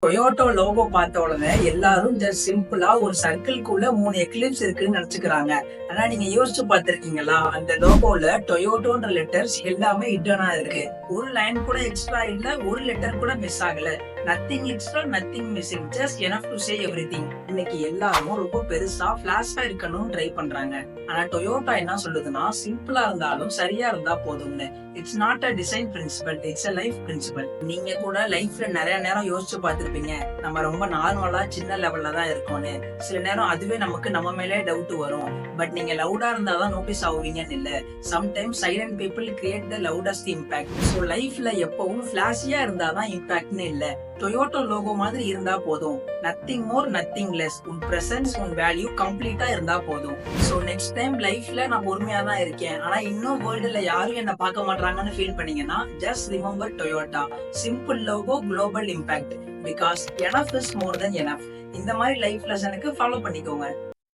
Toyota logo பார்த்த உடனே எல்லாரும் ஜஸ்ட் சிம்பிளா ஒரு சர்க்கிள்குள்ள 3 எக்லிப்ஸ் இருக்குன்னு நினைச்சுக்கிறாங்க. ஆனா நீங்க யோசிச்சு பார்த்திருக்கீங்களா, அந்த லோகோல டொயோட்டோன்ற லெட்டர்ஸ் எல்லாமே ஹிட்டனா இருக்கு. ஒரு லைன் கூட எக்ஸ்ட்ரா இல்ல, ஒரு லெட்டர் கூட மிஸ் ஆகல. Nothing extra, nothing missing, just enough to say everything. இன்னைக்கு எல்லாரும் ரொம்ப பெருசா ஃபிளாஷா இருக்கணும்னு ட்ரை பண்றாங்க. ஆனா டொயோட்டா என்ன சொல்லுதுன்னா, சிம்பிளா இருந்தாலும் சரியா இருந்தா போதும்னு. It's not a design principle, it's a life principle. நீங்க கூட லைஃப்ல நிறைய நேரம் யோசிச்சு பார்த்திருப்பீங்க, நம்ம ரொம்ப நார்மலா சின்ன லெவல்ல தான் இருக்கோம்னு. சில நேரம் அதுவே நமக்கு நம்ம மேலே டவுட் வரும். பட் நீங்க லவுடா இருந்தாதான் நோட்டீஸ் ஆகுவீங்கன்னு இல்ல. Sometimes silent people create the loudest impact. So லைஃப்ல எப்பவும் ஃபிளாஷியா இருந்தாதான் இம்பாக்ட்னு இல்ல. டொயோட்டோ லோகோ மாதிரி இருந்தா போதும். Nothing more, nothing less. உன் பிரசன்ஸ், உன் வேல்யூ கம்ப்ளீட்டா இருந்தா போதும். சோ நெக்ஸ்ட் டைம் லைஃப்ல நான் பொறுமையா தான் இருக்கேன், ஆனா இன்னும் வேர்ல்டுல யாரும் என்ன பார்க்க மாட்டாங்கன்னு ஃபீல் பண்ணீங்கன்னா, just remember Toyota. Simple logo, global impact. Because enough is more than enough. இந்த மாதிரி லைஃப் லெசனுக்கு ஃபாலோ பண்ணிக்கோங்க.